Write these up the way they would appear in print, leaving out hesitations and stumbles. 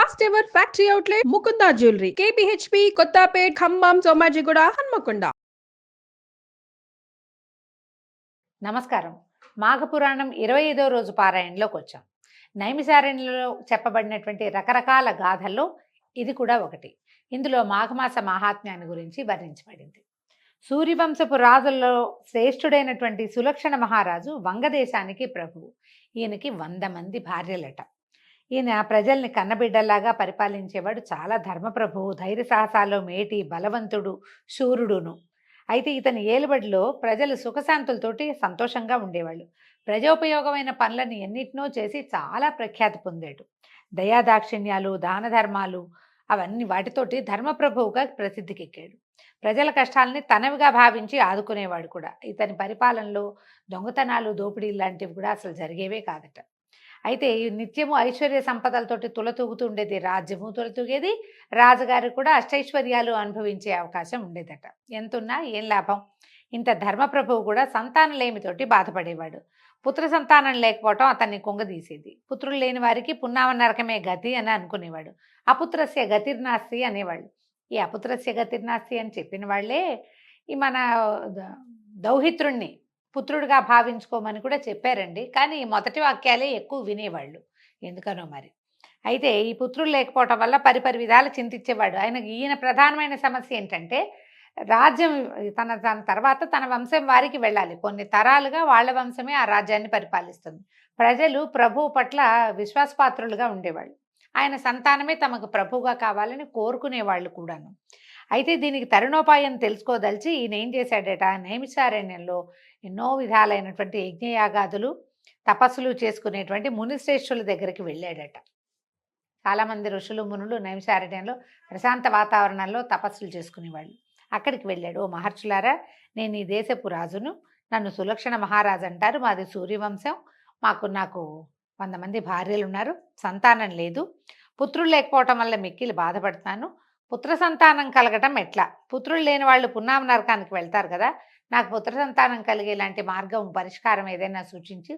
First ever factory outlet Mukunda jewellery KPHB Kothapet Khammam Somajiguda Hanamkonda. నమస్కారం. మాఘపురాణం 25వ రోజు పారాయణలోకి వచ్చాం. నైమిసారణ్యంలో చెప్పబడినటువంటి రకరకాల గాథల్లో ఇది కూడా ఒకటి. ఇందులో మాఘమాస మహాత్మ్యాన్ని గురించి వర్ణించబడింది. సూర్యవంశపు రాజుల్లో శ్రేష్ఠుడైనటువంటి సులక్షణ మహారాజు వంగదేశానికి ప్రభువు. ఈయనకి 100 మంది భార్యలట. ఈయన ప్రజల్ని కన్నబిడ్డల్లాగా పరిపాలించేవాడు. చాలా ధర్మప్రభువు, ధైర్య సాహసాల్లో మేటి, బలవంతుడు, శూరుడును. అయితే ఇతని ఏలుబడిలో ప్రజలు సుఖశాంతులతోటి సంతోషంగా ఉండేవాళ్ళు. ప్రజోపయోగమైన పనులను ఎన్నిటినో చేసి చాలా ప్రఖ్యాతి పొందాడు. దయాదాక్షిణ్యాలు, దాన ధర్మాలు అవన్నీ వాటితోటి ధర్మప్రభువుగా ప్రసిద్ధికెక్కాడు. ప్రజల కష్టాలని తనవిగా భావించి ఆదుకునేవాడు కూడా. ఇతని పరిపాలనలో దొంగతనాలు, దోపిడీలు లాంటివి కూడా అసలు జరిగేవే కాదట. అయితే నిత్యము ఐశ్వర్య సంపదలతోటి తులతూగుతూ ఉండేది రాజ్యము, తులతూగేది. రాజుగారు కూడా అష్టైశ్వర్యాలు అనుభవించే అవకాశం ఉండేదట. ఎంతున్నా ఏం లాభం. ఇంత ధర్మప్రభువు కూడా సంతానలేమితోటి బాధపడేవాడు. పుత్ర సంతానం లేకపోవటం అతన్ని కుంగదీసేది. పుత్రులు లేని వారికి పున్నామ నరకమే గతి అని అనుకునేవాడు. అపుత్రస్య గతిర్నాస్తి అనేవాళ్ళు. ఈ అపుత్రస్య గతిర్నాస్తి అని చెప్పిన వాళ్ళే ఈ మన దౌహిత్రుణ్ణి పుత్రుడిగా భావించుకోమని కూడా చెప్పారండి. కానీ ఈ మొదటి వాక్యాలే ఎక్కువ వినేవాళ్ళు, ఎందుకనో మరి. అయితే ఈ పుత్రులు లేకపోవటం వల్ల పరిపరి విధాలు చింతించేవాడు. ఈయన ప్రధానమైన సమస్య ఏంటంటే రాజ్యం తన తర్వాత తన వంశం వారికి వెళ్ళాలి. కొన్ని తరాలుగా వాళ్ళ వంశమే ఆ రాజ్యాన్ని పరిపాలిస్తుంది. ప్రజలు ప్రభువు పట్ల విశ్వాసపాత్రులుగా ఉండేవాళ్ళు. ఆయన సంతానమే తమకు ప్రభువుగా కావాలని కోరుకునేవాళ్ళు కూడాను. అయితే దీనికి తరుణోపాయం తెలుసుకోదలిచి ఈయన ఏం చేశాడట, నైమిషారణ్యంలో ఎన్నో విధాలైనటువంటి యజ్ఞయాగాదులు, తపస్సులు చేసుకునేటువంటి మునిశ్రేష్ఠుల దగ్గరికి వెళ్ళాడట. చాలామంది ఋషులు, మునులు నైమిషారణ్యంలో ప్రశాంత వాతావరణంలో తపస్సులు చేసుకునేవాళ్ళు. అక్కడికి వెళ్ళాడు. ఓ మహర్షులారా, నేను ఈ దేశపు రాజును, నన్ను సులక్షణ మహారాజు అంటారు. మాది సూర్యవంశం. నాకు 100 మంది భార్యలు ఉన్నారు. సంతానం లేదు. పుత్రులు లేకపోవటం వల్ల మిక్కిలి బాధపడుతున్నాను. పుత్ర సంతానం కలగటం ఎట్లా? పుత్రులు లేని వాళ్ళు పున్నామ నరకానికి వెళ్తారు కదా. నాకు పుత్ర సంతానం కలిగేలాంటి మార్గం, పరిష్కారం ఏదైనా సూచించి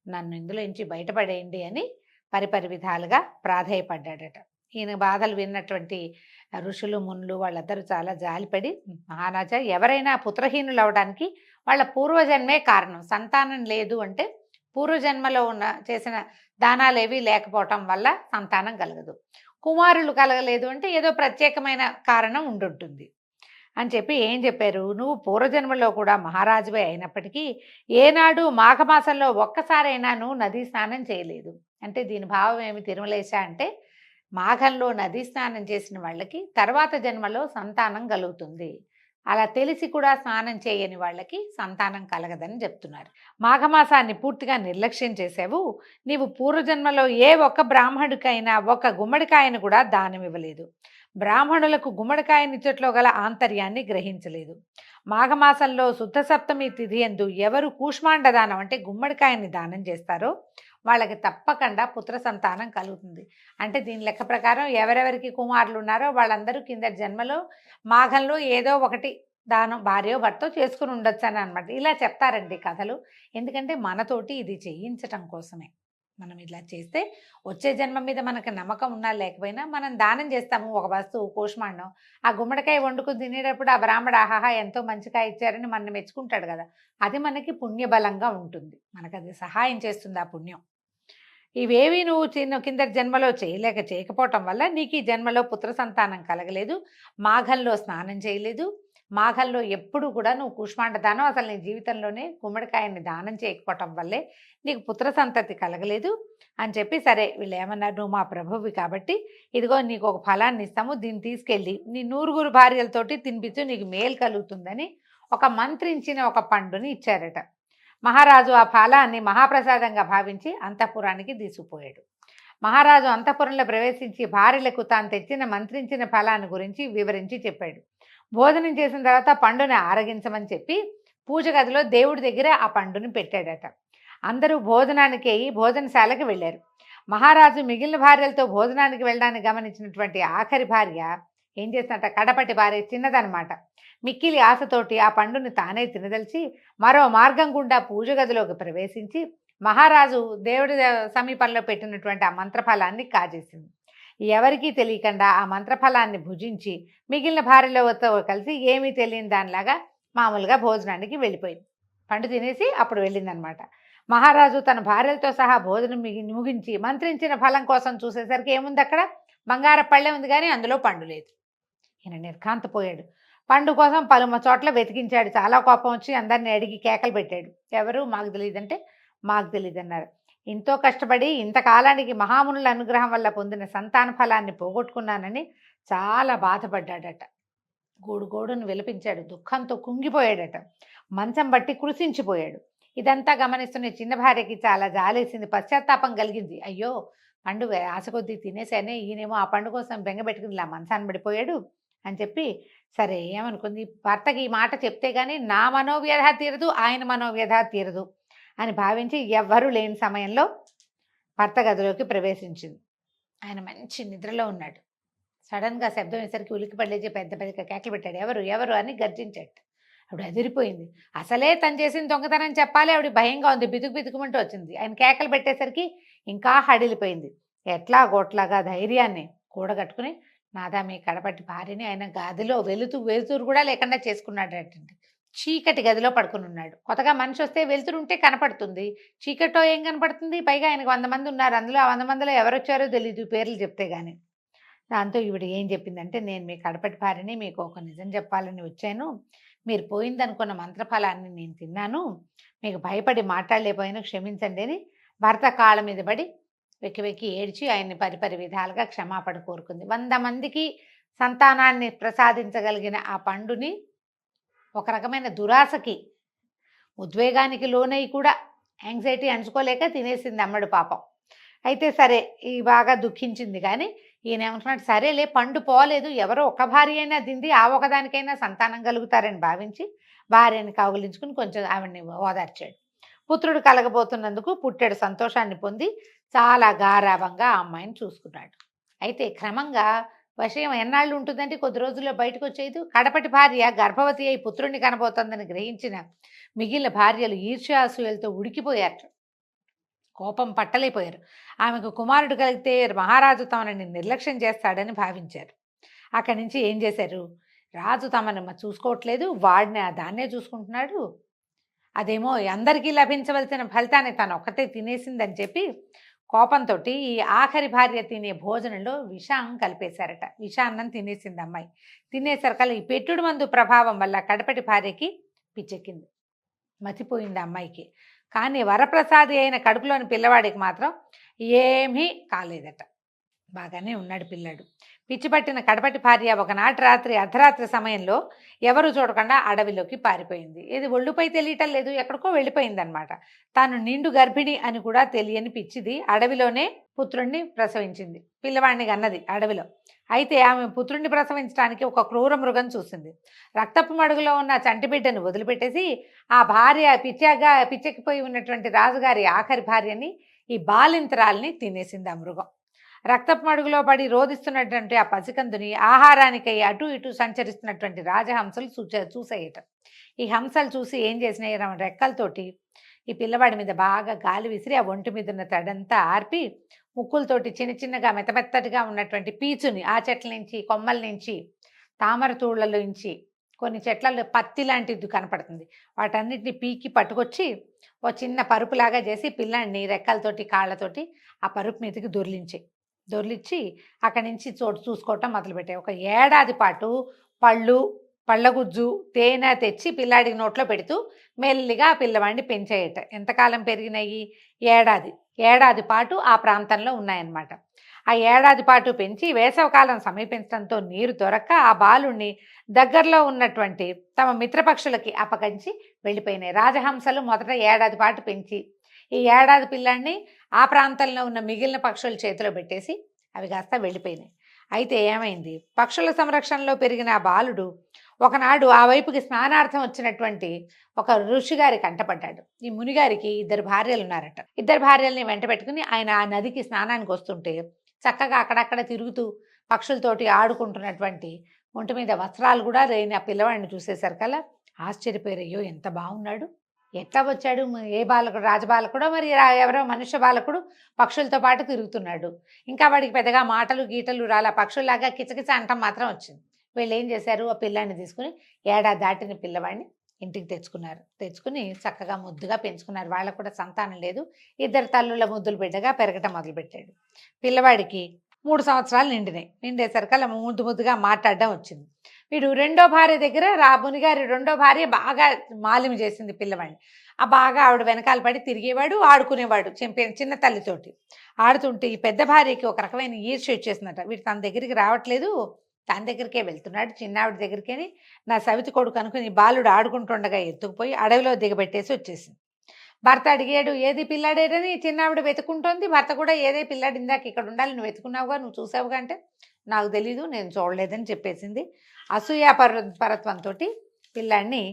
నన్ను ఇందులో నుంచి బయటపడేయండి అని పరిపరి విధాలుగా ప్రాధేయపడ్డాడట. ఈయన బాధలు విన్నటువంటి ఋషులు, మునులు వాళ్ళందరూ చాలా జాలిపడి, మహారాజా, ఎవరైనా పుత్రహీనులు అవడానికి వాళ్ళ పూర్వజన్మే కారణం. సంతానం లేదు అంటే పూర్వజన్మలో చేసిన దానాలేవి లేకపోవటం వల్ల సంతానం కలగదు. కుమారులు కలగలేదు అంటే ఏదో ప్రత్యేకమైన కారణం ఉండుంటుంది అని చెప్పి ఏం చెప్పారు, నువ్వు పూర్వజన్మలో కూడా మహారాజువే అయినప్పటికీ ఏనాడు మాఘమాసంలో ఒక్కసారైనా నువ్వు నదీ స్నానం చేయలేదు. అంటే దీని భావం ఏమి తిరుమలేశ అంటే, మాఘంలో నదీ స్నానం చేసిన వాళ్ళకి తర్వాత జన్మలో సంతానం కలుగుతుంది. అలా తెలిసి కూడా స్నానం చేయని వాళ్ళకి సంతానం కలగదని చెప్తున్నారు. మాఘమాసాన్ని పూర్తిగా నిర్లక్ష్యం చేసావు. నీవు పూర్వజన్మలో ఏ ఒక్క బ్రాహ్మణుడికైనా ఒక గుమ్మడికాయను కూడా దానం ఇవ్వలేదు. బ్రాహ్మణులకు గుమ్మడికాయనిచ్చట్లో గల ఆంతర్యాన్ని గ్రహించలేదు. మాఘమాసంలో శుద్ధ సప్తమి తిథి యందు ఎవరు కూష్మాండ దానం అంటే గుమ్మడికాయని దానం చేస్తారో వాళ్ళకి తప్పకుండా పుత్ర సంతానం కలుగుతుంది. అంటే దీని లెక్క ప్రకారం ఎవరెవరికి కుమారులు ఉన్నారో వాళ్ళందరూ కింద జన్మలో మాఘంలో ఏదో ఒకటి దానం భార్యో భర్తో చేసుకుని ఉండొచ్చు అని అనమాట. ఇలా చెప్తారండి కథలు. ఎందుకంటే మనతోటి ఇది చేయించటం కోసమే. మనం ఇలా చేస్తే వచ్చే జన్మ మీద మనకు నమ్మకం ఉన్నా లేకపోయినా మనం దానం చేస్తాము ఒక వస్తువు, కూష్మాండం. ఆ గుమ్మడికాయ వండుకుని తినేటప్పుడు ఆ బ్రాహ్మడు ఆహాహా ఎంతో మంచిగా ఇచ్చారని మనం మెచ్చుకుంటాడు కదా. అది మనకి పుణ్యబలంగా ఉంటుంది. మనకు అది సహాయం చేస్తుంది ఆ పుణ్యం. ఇవేవి నువ్వు కిందటి జన్మలో చేయకపోవటం వల్ల నీకు ఈ జన్మలో పుత్ర సంతానం కలగలేదు. మాఘంలో స్నానం చేయలేదు. మాఘంలో ఎప్పుడు కూడా నువ్వు కూష్మాండ దానం, అసలు నీ జీవితంలోనే గుమ్మడికాయని దానం చేయకపోవటం వల్లే నీకు పుత్ర సంతతి కలగలేదు అని చెప్పి, సరే వీళ్ళు ఏమన్నారు, నువ్వు మా ప్రభువి కాబట్టి ఇదిగో నీకు ఒక ఫలాన్ని ఇస్తాము, దీన్ని తీసుకెళ్ళి నీ 100 భార్యలతోటి తినిపించు, నీకు మేలు కలుగుతుందని ఒక మంత్రించిన ఒక పండుని ఇచ్చారట. మహారాజు ఆ ఫలాన్ని మహాప్రసాదంగా భావించి అంతఃపురానికి తీసుకుపోయాడు. మహారాజు అంతఃపురంలో ప్రవేశించి భార్యలకు తాను తెచ్చిన మంత్రించిన ఫలాన్ని గురించి వివరించి చెప్పాడు. భోజనం చేసిన తర్వాత పండుని ఆరగించమని చెప్పి పూజ గదిలో దేవుడి దగ్గర ఆ పండుని పెట్టాడట. అందరూ భోజనశాలకి వెళ్ళారు. మహారాజు మిగిలిన భార్యలతో భోజనానికి వెళ్ళడానికి గమనించినటువంటి ఆఖరి భార్య ఏం చేసినట్ట, కడపటి భార్య చిన్నదనమాట, మిక్కిలి ఆశతోటి ఆ పండుని తానే తినదలిచి మరో మార్గం గుండా పూజ గదిలోకి ప్రవేశించి మహారాజు దేవుడి సమీపంలో పెట్టినటువంటి ఆ మంత్రఫలాన్ని కాజేసింది. ఎవరికీ తెలియకుండా ఆ మంత్రఫలాన్ని భుజించి మిగిలిన భార్యలతో కలిసి ఏమీ తెలియని దానిలాగా మామూలుగా భోజనానికి వెళ్ళిపోయింది. పండు తినేసి అప్పుడు వెళ్ళిందనమాట. మహారాజు తన భార్యలతో సహా భోజనం ముగించి మంత్రించిన ఫలం కోసం చూసేసరికి ఏముంది అక్కడ? బంగార పళ్ళె ఉంది, కానీ అందులో పండు లేదు. ఈయన నిర్ఘాంతపోయాడు. పండు కోసం పలు చోట్ల వెతికించాడు. చాలా కోపం వచ్చి అందరిని అడిగి కేకలు పెట్టాడు. ఎవరు? మాకు తెలియదంటే మాకు తెలియదు అన్నారు. ఎంతో కష్టపడి ఇంతకాలానికి మహామునుల అనుగ్రహం వల్ల పొందిన సంతాన ఫలాన్ని పోగొట్టుకున్నానని చాలా బాధపడ్డాడట. గోడును విలపించాడు. దుఃఖంతో కుంగిపోయాడట. మంచం బట్టి కృషించిపోయాడు. ఇదంతా గమనిస్తున్న చిన్న భార్యకి చాలా జాలేసింది, పశ్చాత్తాపం కలిగింది. అయ్యో, పండు ఆశ కొద్దీ తినేసానే, ఈయనేమో ఆ పండు కోసం బెంగపెట్టుకుని ఇలా మంచాన్ని పడిపోయాడు అని చెప్పి సరే ఏమనుకుంది, భర్తకి ఈ మాట చెప్తే కానీ నా మనోవ్యధ తీరదు, ఆయన మనోవ్యధ తీరదు అని భావించి ఎవ్వరూ లేని సమయంలో భర్త గదిలోకి ప్రవేశించింది. ఆయన మంచి నిద్రలో ఉన్నాడు. సడన్గా శబ్దం వేసరికి ఉలికి పడలేచి పెద్ద పెద్ద కేకలు పెట్టాడు. ఎవరు ఎవరు అని గర్జించాడు. ఆవిడ అదిరిపోయింది. అసలే తను చేసిన దొంగతనం చెప్పాలి, ఆవిడ భయంగా ఉంది, బితుకుమంటూ వచ్చింది. ఆయన కేకలు పెట్టేసరికి ఇంకా హడిలిపోయింది. ఎట్లా గోట్లాగా ధైర్యాన్ని కూడగట్టుకుని నాదా మీ కడపట్టి భార్యని ఆయన గదిలో వెలుతురు కూడా లేకుండా చేసుకున్నాడటండి. చీకటి గదిలో పడుకుని ఉన్నాడు. కొత్తగా మనిషి వస్తే వెలుతురు ఉంటే కనపడుతుంది, చీకటో ఏం కనపడుతుంది? పైగా ఆయనకు 100 మంది ఉన్నారు, అందులో ఆ 100 మందిలో ఎవరు వచ్చారో తెలియదు పేర్లు చెప్తే గాని. దాంతో ఈవిడ ఏం చెప్పిందంటే, నేను మీ కడపటి భార్యని, మీకు ఒక నిజం చెప్పాలని వచ్చాను. మీరు పోయిందనుకున్న మంత్రఫలాన్ని నేను తిన్నాను, మీకు భయపడి మాట్లాడలేకపోయినా క్షమించండి అని భర్త కాళ్ళ మీద పడి వెక్కి ఏడ్చి ఆయన్ని పరిపరి విధాలుగా క్షమాపణ కోరుకుంది. 100 మందికి సంతానాన్ని ప్రసాదించగలిగిన ఆ పండుని ఒక రకమైన దురాశకి, ఉద్వేగానికి లోనై కూడా యాంగ్జైటీ అంచుకోలేక తినేసింది అమ్మడు పాపం. అయితే సరే ఈ బాగా దుఃఖించింది. కానీ ఈయన ఏమంటున్నాడు, సరేలే పండు పోలేదు, ఎవరో ఒక భార్య అయినా తింది, ఆ ఒకదానికైనా సంతానం కలుగుతారని భావించి భార్యని కౌగిలించుకుని కొంచెం ఆవిడ్ని ఓదార్చాడు. పుత్రుడు కలగబోతున్నందుకు పుట్టెడు సంతోషాన్ని పొంది చాలా గారాభంగా ఆ అమ్మాయిని చూసుకున్నాడు. అయితే క్రమంగా విషయం ఎన్నాళ్ళు ఉంటుందంటే కొద్ది రోజుల్లో బయటకు వచ్చేది. కడపటి భార్య గర్భవతి అయి పుత్రుడిని కనబోతోందని గ్రహించిన మిగిలిన భార్యలు ఈర్ష్యాసూయలతో ఉడికిపోయారు, కోపం పట్టలేకపోయారు. ఆమెకు కుమారుడు కలిగితే మహారాజు తమని నిర్లక్ష్యం చేస్తాడని భావించారు. అక్కడి నుంచి ఏం చేశారు, రాజు తమను చూసుకోవట్లేదు, వాడిని దాన్నే చూసుకుంటున్నాడు, అదేమో అందరికీ లభించవలసిన ఫలితాన్ని తను ఒక్కతే తినేసిందని చెప్పి కోపంతో ఈ ఆఖరి భార్య తినే భోజనంలో విషం కలిపేశారట. విషాన్నం తినేసింది అమ్మాయి. తినేసరికల్లా ఈ పెట్టుడు మందు ప్రభావం వల్ల కడపటి భార్యకి పిచ్చెక్కింది, మతిపోయింది అమ్మాయికి. కానీ వరప్రసాది అయిన కడుపులోని పిల్లవాడికి మాత్రం ఏమీ కాలేదట, బాగానే ఉన్నాడు పిల్లాడు. పిచ్చి పట్టిన కడపటి భార్య ఒకనాటి రాత్రి అర్ధరాత్రి సమయంలో ఎవరు చూడకుండా అడవిలోకి పారిపోయింది. ఇది ఒళ్ళుపై తెలియటం లేదు, ఎక్కడికో వెళ్ళిపోయిందనమాట. తాను నిండు గర్భిణి అని కూడా తెలియని పిచ్చిది అడవిలోనే పుత్రుణ్ణి ప్రసవించింది. పిల్లవాడిని కన్నది అడవిలో. అయితే ఆమె పుత్రుణ్ణి ప్రసవించడానికి ఒక క్రూర మృగం చూసింది. రక్తపు మడుగులో ఉన్న చంటి బిడ్డను వదిలిపెట్టేసి ఆ భార్య పిచ్చెక్కిపోయి ఉన్నటువంటి రాజుగారి ఆఖరి భార్యని, ఈ బాలింతరాల్ని తినేసింది ఆ మృగం. రక్తపు మడుగులో పడి రోధిస్తున్నటువంటి ఆ పసికందుని ఆహారానికై అటు ఇటు సంచరిస్తున్నటువంటి రాజహంసలు చూసేయట. ఈ హంసలు చూసి ఏం చేసినాయి, రెక్కలతోటి ఈ పిల్లవాడి మీద బాగా గాలి విసిరి ఆ ఒంటి మీద ఉన్న తడంతా ఆర్పి ముక్కులతోటి చిన్నగా మెత్తమెత్తటిగా ఉన్నటువంటి పీచుని ఆ చెట్ల నుంచి, కొమ్మల నుంచి, తామర తూళ్లలో నుంచి, కొన్ని చెట్లలో పత్తి లాంటిది కనపడుతుంది, వాటన్నిటిని పీకి పట్టుకొచ్చి ఓ చిన్న పరుపులాగా చేసి పిల్లాడిని రెక్కలతోటి కాళ్ళతోటి ఆ పరుపు మీదకి దొర్లిచ్చి అక్కడి నుంచి చూసుకోవటం మొదలుపెట్టాయి. ఒక ఏడాది పాటు పళ్ళగుజ్జు, తేనె తెచ్చి పిల్లాడికి నోట్లో పెడుతూ మెల్లిగా ఆ పిల్లవాడిని పెంచేయట. ఎంతకాలం పెరిగినాయి? ఏడాది పాటు ఆ ప్రాంతంలో ఉన్నాయన్నమాట. ఆ ఏడాది పాటు పెంచి వేసవకాలం సమీపించడంతో నీరు దొరక్క ఆ బాలుణ్ణి దగ్గరలో ఉన్నటువంటి తమ మిత్రపక్షులకి అప్పగించి వెళ్ళిపోయినాయి. రాజహంసలు మొదట ఏడాది పాటు పెంచి ఈ ఏడాది పిల్లాడిని ఆ ప్రాంతంలో ఉన్న మిగిలిన పక్షుల చేతిలో పెట్టేసి అవి కాస్త వెళ్ళిపోయినాయి. అయితే ఏమైంది, పక్షుల సంరక్షణలో పెరిగిన ఆ బాలుడు ఒకనాడు ఆ వైపుకి స్నానార్థం వచ్చినటువంటి ఒక ఋషిగారి కంటపడ్డాడు. ఈ మునిగారికి 2 భార్యలు ఉన్నారట. 2 భార్యల్ని వెంట పెట్టుకుని ఆయన ఆ నదికి స్నానానికి వస్తుంటే చక్కగా అక్కడక్కడ తిరుగుతూ పక్షులతోటి ఆడుకుంటున్నటువంటి ఒంటి మీద వస్త్రాలు కూడా లేని ఆ పిల్లవాడిని చూసేసరికల్లా ఆశ్చర్యపోయారు. అయ్యో ఎంత బాగున్నాడు, ఎట్లా వచ్చాడు ఏ బాలకుడు రాజబాలకుడో మరి ఎవరో మనుష్య బాలకుడు పక్షులతో పాటు తిరుగుతున్నాడు. ఇంకా వాడికి పెద్దగా మాటలు గీటలు రాలా, పక్షుల్లాగా కిచకిచ అంటం మాత్రం వచ్చింది. వీళ్ళు ఏం చేశారు, ఆ పిల్లాన్ని తీసుకుని ఏడాది దాటిన పిల్లవాడిని ఇంటికి తెచ్చుకున్నారు. తెచ్చుకుని చక్కగా ముద్దుగా పెంచుకున్నారు. వాళ్ళకు కూడా సంతానం లేదు. ఇద్దరు తల్లుల ముద్దులు బిడ్డగా పెరగటం మొదలుపెట్టాడు. పిల్లవాడికి 3 సంవత్సరాలు నిండేసరికల్లా ముద్దుగా మాట్లాడడం వచ్చింది. వీడు రెండో భార్య దగ్గర మునిగారి రెండో భార్య బాగా మాలిమ చేసింది పిల్లవాడిని. బాగా ఆవిడ వెనకాల పడి తిరిగేవాడు, ఆడుకునేవాడు చిన్న తల్లితోటి. ఆడుతుంటే ఈ పెద్ద భార్యకి ఒక రకమైన ఈర్ష్య వచ్చేసిందట. వీడు తన దగ్గరికి రావట్లేదు, తన దగ్గరికే వెళ్తున్నాడు, చిన్నావిడ దగ్గరికని నా సవితి కొడుకు అనుకుని బాలుడు ఆడుకుంటుండగా ఎత్తుకుపోయి అడవిలో దిగబెట్టేసి వచ్చేసింది. భర్త అడిగాడు, ఏది పిల్లాడేరని చిన్నావిడ వెతుకుంటోంది. భర్త కూడా ఏదే పిల్లాడు ఇందాక ఇక్కడ ఉండాలి, నువ్వు వెతుకున్నావుగా, నువ్వు చూసావుగా అంటే నాకు తెలీదు, నేను చూడలేదని చెప్పేసింది. అసూయా పరత్వంతో పిల్లాడిని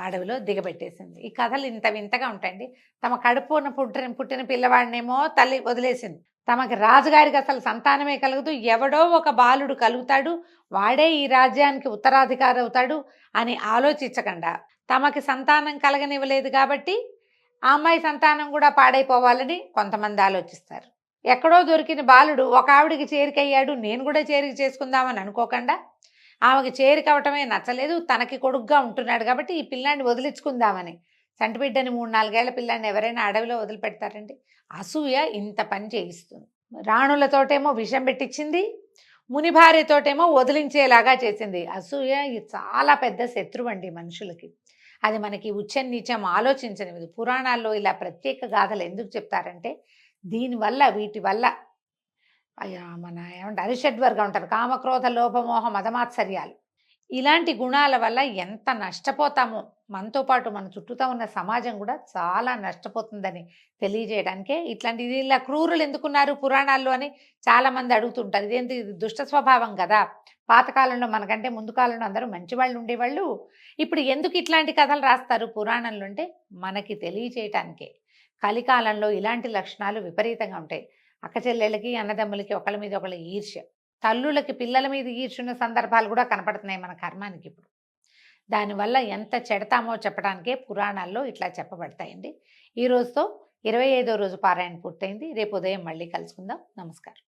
అడవిలో దిగబెట్టేసింది. ఈ కథలు ఇంత వింతగా ఉంటాయండి. తమ కడుపున పుట్టిన పిల్లవాడినేమో తల్లి వదిలేసింది. తమకి రాజుగారికి అసలు సంతానమే కలగదు, ఎవడో ఒక బాలుడు కలుగుతాడు, వాడే ఈ రాజ్యానికి ఉత్తరాధికారి అవుతాడు అని ఆలోచించకుండా తమకి సంతానం కలగనివ్వలేదు కాబట్టి ఆ అమ్మాయి సంతానం కూడా పాడైపోవాలని కొంతమంది ఆలోచిస్తారు. ఎక్కడో దొరికిన బాలుడు ఒక ఆవిడికి చేరికయ్యాడు, నేను కూడా చేరిక చేసుకుందామని అనుకోకుండా ఆమెకి చేరికవటమే నచ్చలేదు, తనకి కొడుకుగా ఉంటున్నాడు కాబట్టి ఈ పిల్లాన్ని వదిలించుకుందామని చంటిబిడ్డని 3-4 ఏళ్ల పిల్లాన్ని ఎవరైనా అడవిలో వదిలిపెడతారండి. అసూయ ఇంత పని చేయిస్తుంది. రాణులతోటేమో విషం పెట్టించింది, ముని భార్యతోటేమో వదిలించేలాగా చేసింది. అసూయ చాలా పెద్ద శత్రువు అండి మనుషులకి. అది మనకి ఉచ్చం నీచం ఆలోచించనిది. పురాణాల్లో ఇలా ప్రత్యేక గాథలు ఎందుకు చెప్తారంటే దీనివల్ల వీటి వల్ల మన ఏమంటారు అరిషడ్వర్గం ఉంటారు, కామక్రోధ లోభమోహ మదమాత్సర్యాలు, ఇలాంటి గుణాల వల్ల ఎంత నష్టపోతామో, మనతో పాటు మన చుట్టూతో ఉన్న సమాజం కూడా చాలా నష్టపోతుందని తెలియజేయడానికే ఇట్లాంటి ఇలా క్రూరులు ఎందుకున్నారు పురాణాల్లో అని చాలామంది అడుగుతుంటారు. ఇదేంటి, ఇది దుష్ట స్వభావం కదా, పాతకాలంలో మనకంటే ముందు కాలంలో అందరూ మంచి వాళ్ళు ఉండేవాళ్ళు, ఇప్పుడు ఎందుకు ఇట్లాంటి కథలు రాస్తారు పురాణంలో అంటే మనకి తెలియజేయటానికే. కలికాలంలో ఇలాంటి లక్షణాలు విపరీతంగా ఉంటాయి. అక్క చెల్లెళ్ళకి అన్నదమ్ములకి ఒకళ్ళ మీద ఒకళ్ళ ఈర్ష్య, తల్లులకి పిల్లల మీద ఈర్చున్న సందర్భాలు కూడా కనపడుతున్నాయి మన కర్మానికి ఇప్పుడు. దానివల్ల ఎంత చెడతామో చెప్పడానికే పురాణాల్లో ఇట్లా చెప్పబడతాయండి. ఈ రోజుతో 25వ రోజు పారాయణ పూర్తయింది. రేపు ఉదయం మళ్ళీ కలుసుకుందాం. నమస్కారం.